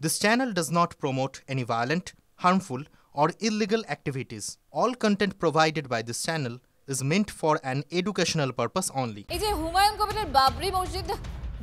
This channel does not promote any violent, harmful, or illegal activities. All content provided by this channel is meant for an educational purpose only. এই যে হুমায়ুন কবিরের বাবরি মসজিদ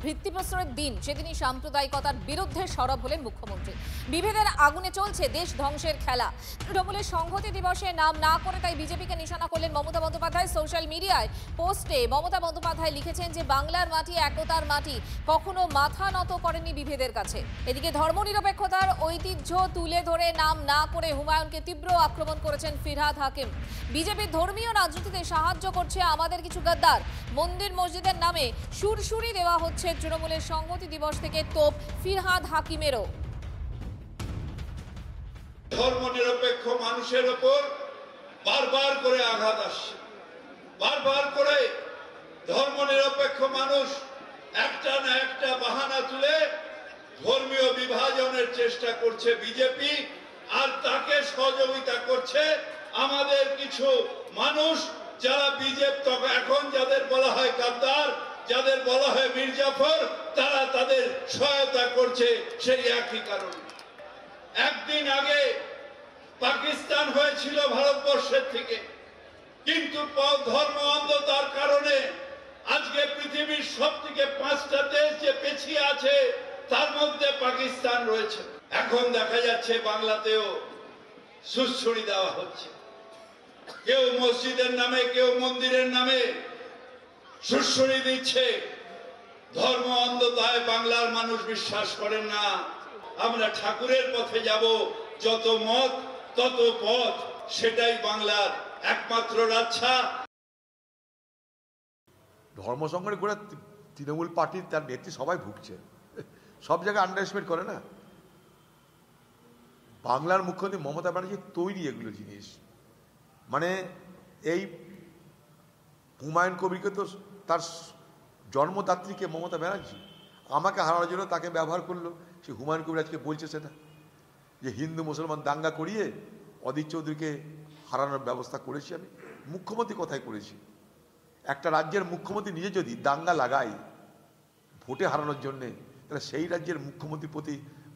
ভিত্তিপ্রস্তরের দিন সেদিনই সাম্প্রদায়িকতার বিরুদ্ধে সরব হলেন মুখ্যমন্ত্রী। বিভেদের আগুনে চলছে দেশ ধ্বংসের খেলা। তৃণমূলের সংহতি দিবসে নাম না করে তাই বিজেপিকে নিশানা করলেন মমতা বন্দ্যোপাধ্যায়। সোশ্যাল মিডিয়ায় পোস্টে মমতা বন্দ্যোপাধ্যায় লিখেছেন যে বাংলার মাটি একতার মাটি, কখনো মাথা নত করেনি বিভেদের কাছে। এদিকে ধর্মনিরপেক্ষতার ঐতিহ্য তুলে ধরে নাম না করে হুমায়ুনকে তীব্র আক্রমণ করেছেন ফিরহাদ হাকিম। বিজেপির ধর্মীয় রাজনীতিতে সাহায্য করছে আমাদের কিছু গাদ্দার। মন্দির মসজিদের নামে সুরসুরি দেওয়া হচ্ছে তৃণমূলের সংহতি দিবস থেকে তোপ ফিরহাদ হাকিমেরও। ধর্মনিরপেক্ষ মানুষের উপর বারবার করে আঘাত আসছে, বারবার করে ধর্মনিরপেক্ষ মানুষ একটা না একটা বাহানা তুলে ধর্মীয় বিভাজনের চেষ্টা করছে বিজেপি, আর তাকে সহযোগিতা করছে আমাদের কিছু মানুষ যারা বিজেপি এখন যাদের বলা হয় গাদ্দার, যাদের বলা হয় মীর জাফর, তারা তাদের সহায়তা করছে সেই একই কারণে। একদিন আগে পাকিস্তান হয়েছিল ভারতবর্ষের থেকে, কিন্তু ধর্ম অন্ধতার কারণে আজকে পৃথিবীর সবথেকে 5টা দেশ যে পিছিয়ে আছে তার মধ্যে পাকিস্তান রয়েছে। এখন দেখা যাচ্ছে বাংলাতেও সুরসুরি দেওয়া হচ্ছে, কেউ মসজিদের নামে কেউ মন্দিরের নামে সুরসুরি দিচ্ছে। ধর্ম অন্ধতায় বাংলার মানুষ বিশ্বাস করেন না। আমরা ঠাকুরের পথে যাব, যত মত তত পথ, সেটাই বাংলার একমাত্র রাস্তা। ধর্ম সংগঠন করে তৃণমূল পার্টির তার নেত্রী সবাই ভুগছে, সব জায়গায় আন্ডার এস্টিমেট করে না। বাংলার মুখ্যমন্ত্রী মমতা ব্যানার্জি তৈরি এগুলো জিনিস, মানে এই হুমায়ুন কবিরকে তো তার জন্মদাত্রীকে মমতা ব্যানার্জি আমাকে হারানোর জন্য তাকে ব্যবহার করলো। সে হুমায়ুন কবির আজকে বলছে সেটা, যে হিন্দু মুসলমান দাঙ্গা করিয়ে অধীর চৌধুরীকে হারানোর ব্যবস্থা করেছি আমি। মুখ্যমন্ত্রী কথাই করেছি। একটা রাজ্যের মুখ্যমন্ত্রী নিজে যদি দাঙ্গা লাগায় ভোটে হারানোর জন্যে, তাহলে সেই রাজ্যের মুখ্যমন্ত্রীর প্রতি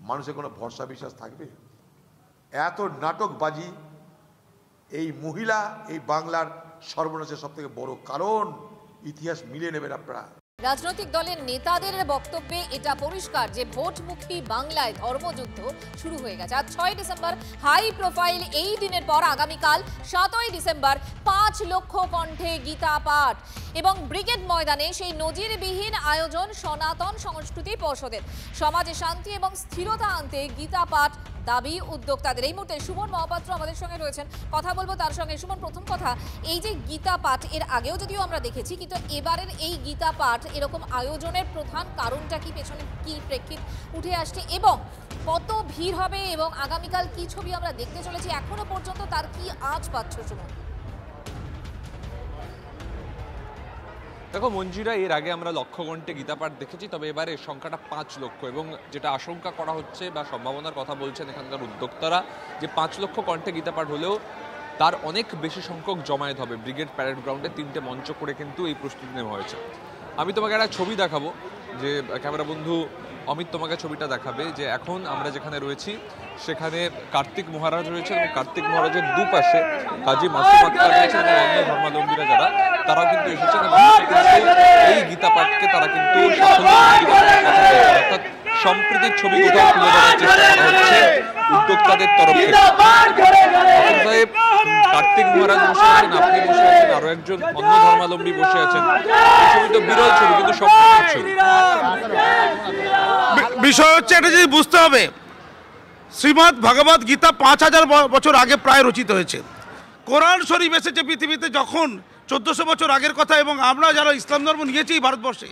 মানুষের কোনো ভরসা বিশ্বাস থাকবে? এত নাটকবাজি এই মহিলা এই বাংলার সর্বনাশের সব থেকে বড় কারণ। ইতিহাস মিলিয়ে নেবেন আপনারা। রাজনৈতিক দলের নেতাদের বক্তব্যে এটা পরিষ্কার যে ভোটমুখী বাংলায় ধর্মযুদ্ধ শুরু হয়ে গেছে। আজ 6 ডিসেম্বর হাই প্রোফাইল এই দিনের পর আগামীকাল 7ই ডিসেম্বর 5 লক্ষ কণ্ঠে গীতা পাঠ এবং ব্রিগেড ময়দানে সেই নজিরবিহীন আয়োজন সনাতন সংস্কৃতি পর্ষদের। সমাজে শান্তি এবং স্থিরতা আনতে গীতা পাঠ দাবি উদ্যোক্তাদের। এই মুহূর্তে সুমন মহাপাত্র আমাদের সঙ্গে রয়েছেন, কথা বলবো তার সঙ্গে। সুমন, প্রথম কথা, এই যে গীতা পাঠ এর আগেও যদিও আমরা দেখেছি, কিন্তু এবারের এই গীতা পাঠ এরকম আয়োজনের প্রধান কারণটা কি, পেছনে কি প্রেক্ষিত উঠে আসছে এবং কত ভিড় হবে এবং আগামীকাল কি ছবি আমরা দেখতে চলেছি এখনো পর্যন্ত তার কি আঁচ পাচ্ছ সুমন? দেখো মঞ্জিরা, এর আগে আমরা লক্ষ কণ্ঠে গীতাপাঠ দেখেছি, তবে এবারে সংখ্যাটা 5 লক্ষ এবং যেটা আশঙ্কা করা হচ্ছে বা সম্ভাবনার কথা বলছেন এখানকার উদ্যোক্তারা, যে 5 লক্ষ কণ্ঠে গীতাপাঠ হলেও তার অনেক বেশি সংখ্যক জমায়েত হবে। ব্রিগেড প্যারেড গ্রাউন্ডে 3টে মঞ্চ করে কিন্তু এই প্রস্তুতি নেওয়া হয়েছে। আমি তোমাকে একটা ছবি দেখাবো, যে ক্যামেরা বন্ধু অমিত তোমাকে ছবিটা দেখাবে, যে এখন আমরা যেখানে রয়েছি সেখানে কার্তিক মহারাজ রয়েছে এবং কার্তিক মহারাজের দুপাশে কাজী মাসুম আক্তার রয়েছেন এবং অন্য ধর্মাবলম্বীরা যারা, তারাও কিন্তু এসেছেন এবং এই গীতা পাঠকে তারা কিন্তু অর্থাৎ সম্প্রীতির ছবি কোথাও তুলে ধরার চেষ্টা করা হচ্ছে উদ্যোক্তাদের তরফ থেকে। সাহেব, কার্তিক মহারাজ বসে আছেন, আপনি বসে আছেন, আরো একজন অন্য ধর্মাবলম্বী বসে আছেন। ছবি তো বিরল ছবি, কিন্তু সম্প্রীতির ছবি। বিষয় হচ্ছে এটা যদি বুঝতে হবে, শ্রীমদ্ ভগবত গীতা 5000 বছর আগে প্রায় রচিত হয়েছে। কোরআন শরীফ এসেছে পৃথিবীতে যখন 1400 বছর আগের কথা, এবং আমরা যারা ইসলাম ধর্ম নিয়েছি ভারতবর্ষে,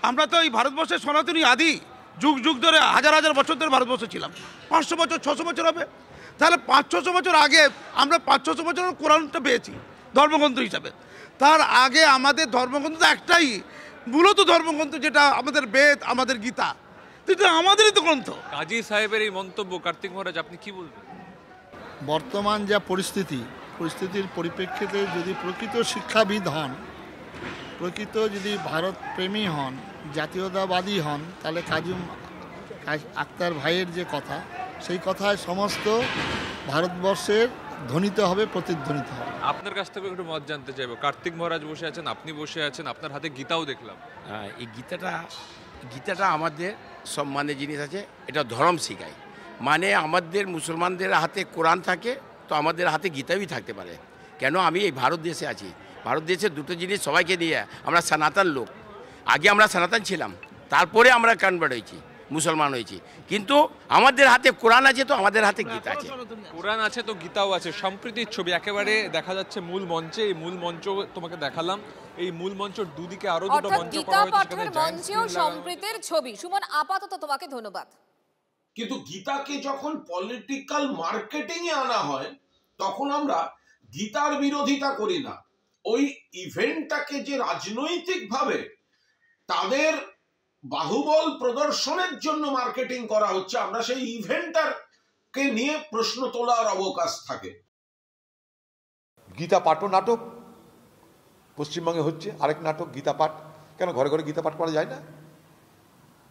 আমরা তো এই ভারতবর্ষের সনাতনী আদি যুগ যুগ ধরে হাজার হাজার বছর ধরে ভারতবর্ষে ছিলাম। 500 বছর 600 বছর হবে, তাহলে 500-600 বছর আগে আমরা 500-600 বছর কোরআনটা পেয়েছি ধর্মগ্রন্থ হিসাবে। তার আগে আমাদের ধর্মগ্রন্থ একটাই, মূলত ধর্মগ্রন্থ যেটা আমাদের বেদ, আমাদের গীতা, এটা আমাদেরই তো গ্রন্থ। কাজী সাহেবের এই মন্তব্য, কার্তিক মহারাজ আপনি কি বলবেন? বর্তমান যা পরিস্থিতির পরিপ্রেক্ষিতে যদি প্রকৃত শিক্ষাবিদ হন, প্রকৃত যদি ভারত প্রেমী হন, জাতীয়তাবাদী হন, তাহলে আক্তার ভাইয়ের যে কথা, সেই কথায় সমস্ত ভারতবর্ষের ধ্বনিত হবে, প্রতিধ্বনিত হবে। আপনার কাছ থেকে একটু মত জানতে চাইবো। কার্তিক মহারাজ বসে আছেন, আপনি বসে আছেন, আপনার হাতে গীতাও দেখলাম। এই গীতাটা আমাদের সম্মানের জিনিস আছে, এটা ধর্ম শিখায়। মানে আমাদের মুসলমানদের হাতে কোরআন থাকে, তো আমাদের হাতে গীতাই থাকতে পারে। কেন আমি এই ভারত দেশে আছি, ভারত দেশে দুটো জিনিস সবাইকে নিয়ে, আমরা সনাতন লোক। আগে আমরা সনাতন ছিলাম, তারপরে আমরা কনভার্ট হয়েছি, মুসলমান হয়েছি। কিন্তু আমাদের হাতে কোরআন আছে, তো আমাদের হাতে গীতা আছে। কোরআন আছে তো গীতাও আছে। সম্প্রীতির ছবি একেবারে দেখা যাচ্ছে মূল মঞ্চে। এই মূল মঞ্চ তোমাকে দেখালাম, এই মূল মঞ্চের দুদিকে আরো দুটো মঞ্চ করা হয়েছে, সেখানে মঞ্চেও সম্প্রীতির ছবি। সুমন, আপাতত তোমাকে ধন্যবাদ। কিন্তু গীতাকে যখন পলিটিক্যাল মার্কেটিং এ আনা হয়, তখন আমরা গীতার বিরোধিতা করি না। ওই ইভেন্টটাকে যে রাজনৈতিকভাবে তাদের বাহুবল প্রদর্শনের জন্য মার্কেটিং করা হচ্ছে, আমরা সেই ইভেন্টটাকে নিয়ে প্রশ্ন তোলার অবকাশ থাকে। গীতা পাঠ নাটক পশ্চিমবঙ্গে হচ্ছে, আরেক নাটক গীতা পাঠ। কেন ঘরে ঘরে গীতা পাঠ করা যায় না?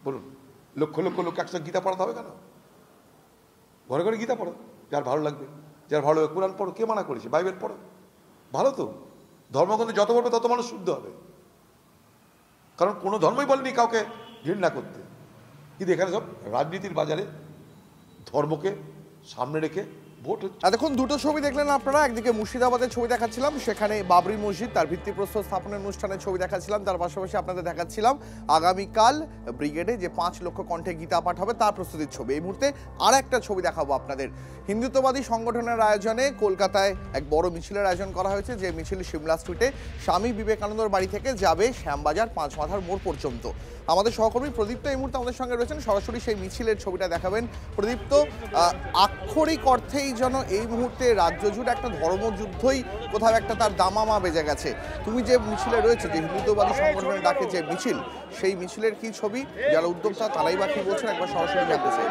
বলুন, লক্ষ লক্ষ লোক একসাথে গীতা পড়াতে হবে কেন? ঘরে ঘরে গীতা পড়ো, যার ভালো লাগবে, যার ভালো লাগবে কোরআন পড়ো। কে মানা করেছে? বাইবেল পড়ো, ভালো তো। ধর্মগ্রন্থে যত পড়বে তত মানুষ শুদ্ধ হবে, কারণ কোনো ধর্মই বলেনি কাউকে ঘৃণা করতে। কিন্তু এখানে সব রাজনীতির বাজারে ধর্মকে সামনে রেখে ভোট হচ্ছে। এতক্ষণ দুটো ছবি দেখলেন আপনারা। একদিকে মুর্শিদাবাদের ছবি দেখাচ্ছিলাম, সেখানে বাবরি মসজিদ তার ভিত্তিপ্রস্তর স্থাপনের অনুষ্ঠানের ছবি দেখাচ্ছিলাম। তার পাশাপাশি আপনাদের দেখাচ্ছিলাম আগামীকাল ব্রিগেডে যে 5 লক্ষ কণ্ঠে গীতা পাঠ হবে তার প্রস্তুতির ছবি। এই মুহূর্তে আর একটা ছবি দেখাবো আপনাদের। হিন্দুত্ববাদী সংগঠনের আয়োজনে কলকাতায় এক বড় মিছিলের আয়োজন করা হয়েছে, যে মিছিল সিমলা স্ট্রিটে স্বামী বিবেকানন্দর বাড়ি থেকে যাবে শ্যামবাজার পাঁচমাথার মোড় পর্যন্ত। আমাদের সহকর্মী প্রদীপ্ত এই মুহূর্তে আমাদের সঙ্গে রয়েছেন, সরাসরি সেই মিছিলের ছবিটা দেখাবেন। প্রদীপ্ত, আক্ষরিক অর্থেই যেন এই মুহূর্তে রাজ্য জুড়ে একটা ধর্মযুদ্ধই কোথাও একটা তার দামামা বেজে গেছে। তুমি যে মিছিলে রয়েছে, যে হিন্দুত্ববাদী সংগঠনের ডাকে যে মিছিল, সেই মিছিলের কি ছবি, যারা উদ্যোক্তা তারাই বা কি বলছেন, একবার সরাসরি জানতে চাই।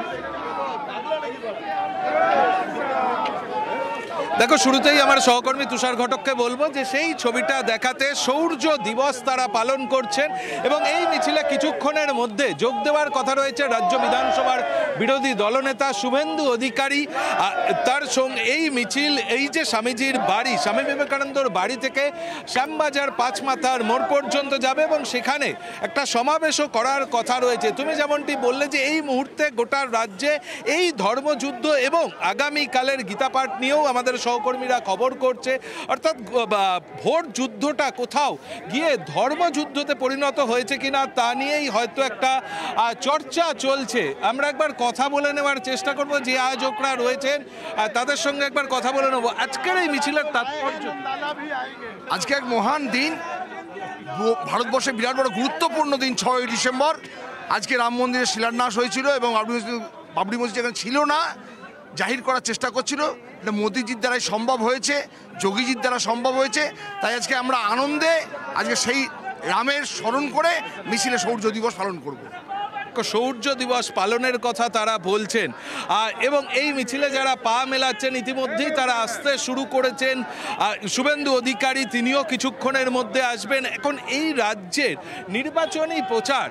দেখো, শুরুতেই আমার সহকর্মী তুষার ঘটককে বলবো যে সেই ছবিটা দেখাতে। সৌর্য দিবস তারা পালন করছেন এবং এই মিছিলে কিছুক্ষণের মধ্যে যোগ দেওয়ার কথা রয়েছে রাজ্য বিধানসভার বিরোধী দলনেতা শুভেন্দু অধিকারী। তার সঙ্গে এই মিছিল এই যে স্বামীজির বাড়ি, স্বামী বিবেকানন্দর বাড়ি থেকে শ্যামবাজার পাঁচমাথার মোড় পর্যন্ত যাবে এবং সেখানে একটা সমাবেশও করার কথা রয়েছে। তুমি যেমনটি বললে যে এই মুহূর্তে গোটা রাজ্যে এই ধর্মযুদ্ধ এবং আগামীকালের গীতাপাঠ নিয়েও আমাদের সহকর্মীরা খবর করছে, অর্থাৎ ভোট যুদ্ধটা কোথাও গিয়ে ধর্মযুদ্ধতে পরিণত হয়েছে কিনা তা নিয়েই হয়তো একটা চর্চা চলছে। আমরা একবার কথা বলে নেওয়ার চেষ্টা করব, যে আয়োজকরা রয়েছেন তাদের সঙ্গে একবার কথা বলে নেব। আজকের এই মিছিলের তাৎপর্য, আজকে এক মহান দিন, ভারতবর্ষে বিরাট বড় গুরুত্বপূর্ণ দিন। 6ই ডিসেম্বর আজকে রাম মন্দিরের শিলান্যাস হয়েছিল এবং বাবরি মসজিদ এখানে ছিল না, জাহির করার চেষ্টা করছিল। এটা মোদিজির দ্বারাই সম্ভব হয়েছে, যোগীজির দ্বারা সম্ভব হয়েছে। তাই আজকে আমরা আনন্দে আজকে সেই রামের স্মরণ করে মিছিলে সৌর্য দিবস পালন করব। সৌর্য দিবস পালনের কথা তারা বলছেন এবং এই মিছিলে যারা পা মেলাচ্ছেন ইতিমধ্যেই তারা আসতে শুরু করেছেন। শুভেন্দু অধিকারী তিনিও কিছুক্ষণের মধ্যে আসবেন। এখন এই রাজ্যের নির্বাচনী প্রচার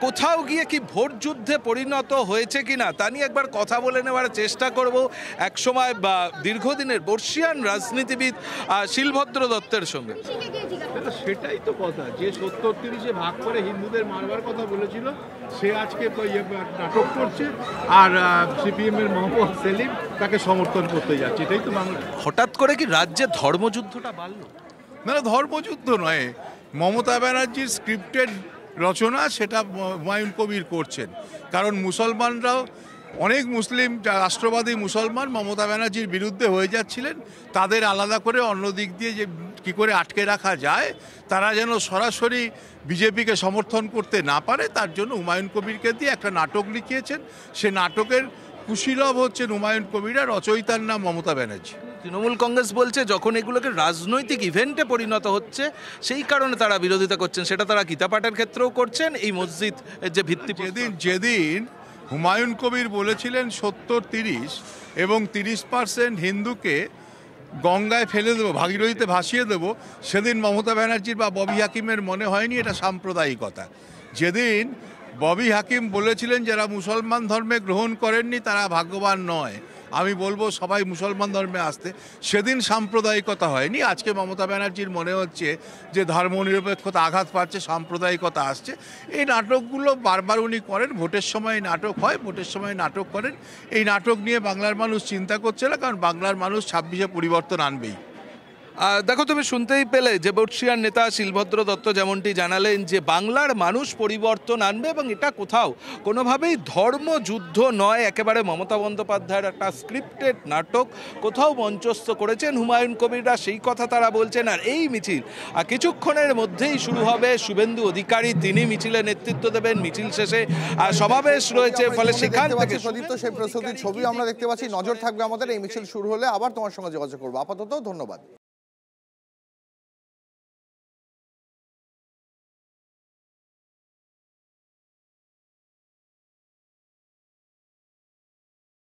কোথাও গিয়ে কি ভোট যুদ্ধে পরিণত হয়েছে কিনা তা নিয়ে একবার কথা বলে নেওয়ার চেষ্টা করব একসময় দীর্ঘদিনের বর্ষিয়ান রাজনীতিবিদ শিলভদ্র দত্তের সঙ্গে। সেটাই তো কথা, যে 70-30-এ ভাগ করে হিন্দুদের মারবার কথা বলেছিল সে আজকে নাটক করছে, আর সিপিএম এর মোহাম্মদ সেলিম তাকে সমর্থন করতে যাচ্ছে। এটাই তো বাংলা। হঠাৎ করে কি রাজ্যে ধর্মযুদ্ধটা বাড়ল? না, ধর্মযুদ্ধ নয়, মমতা ব্যানার্জির স্ক্রিপ্টেড রচনা, সেটা হুমায়ুন কবির করছেন। কারণ মুসলমানরাও, অনেক মুসলিম রাষ্ট্রবাদী মুসলমান মমতা ব্যানার্জির বিরুদ্ধে হয়ে যাচ্ছিলেন, তাদের আলাদা করে অন্য দিক দিয়ে যে কী করে আটকে রাখা যায়, তারা যেন সরাসরি বিজেপিকে সমর্থন করতে না পারে, তার জন্য হুমায়ুন কবিরকে দিয়ে একটা নাটক লিখিয়েছেন। সে নাটকের কুশীলব হচ্ছেন হুমায়ুন কবির, আর রচয়িতার নাম মমতা ব্যানার্জি। তৃণমূল কংগ্রেস বলছে যখন এগুলোকে রাজনৈতিক ইভেন্টে পরিণত হচ্ছে সেই কারণে তারা বিরোধিতা করছেন। সেটা তারা গীতাপাঠের ক্ষেত্রেও করছেন। এই মসজিদ যে ভিত্তি, যেদিন হুমায়ুন কবির বলেছিলেন 70-30 এবং 30% হিন্দুকে গঙ্গায় ফেলে দেবো, ভাগীরথীতে ভাসিয়ে দেবো, সেদিন মমতা ব্যানার্জির বা ববি হাকিমের মনে হয়নি এটা সাম্প্রদায়িকতা। যেদিন ববি হাকিম বলেছিলেন যারা মুসলমান ধর্মে গ্রহণ করেননি তারা ভাগ্যবান নয়। আমি বলবো সবাই মুসলমান ধর্মে আসতে। সেদিন সাম্প্রদায়িকতা হয়নি, আজকে মমতা ব্যানার্জির মনে হচ্ছে যে ধর্মনিরপেক্ষতা আঘাত পাচ্ছে, সাম্প্রদায়িকতা আসছে। এই নাটকগুলো বারবার উনি করেন, ভোটের সময় নাটক হয়, ভোটের সময় নাটক করেন। এই নাটক নিয়ে বাংলার মানুষ চিন্তা করছে না, কারণ বাংলার মানুষ 26-এ পরিবর্তন আনবেই। দেখো, তুমি শুনতেই পেলে যে বর্ষিয়ান নেতা শিলভদ্র দত্ত যেমনটি জানালেন যে বাংলার মানুষ পরিবর্তন আনবে এবং এটা কোথাও কোনোভাবেই ধর্মযুদ্ধ নয়, একেবারে মমতা বন্দ্যোপাধ্যায়ের একটা স্ক্রিপ্টেড নাটক কোথাও মঞ্চস্থ করেছেন হুমায়ুন কবিররা, সেই কথা তারা বলছেন। আর এই মিছিল কিছুক্ষণের মধ্যেই শুরু হবে। শুভেন্দু অধিকারী তিনি মিছিলে নেতৃত্ব দেবেন। মিছিল শেষে সমাবেশ রয়েছে, ফলে সেখান থেকে প্রদীপ্ত সেই প্রস্তুতির ছবি আমরা দেখতে পাচ্ছি। নজর থাকবে আমাদের, এই মিছিল শুরু হলে আবার তোমার সঙ্গে যোগাযোগ করবো। আপাতত ধন্যবাদ।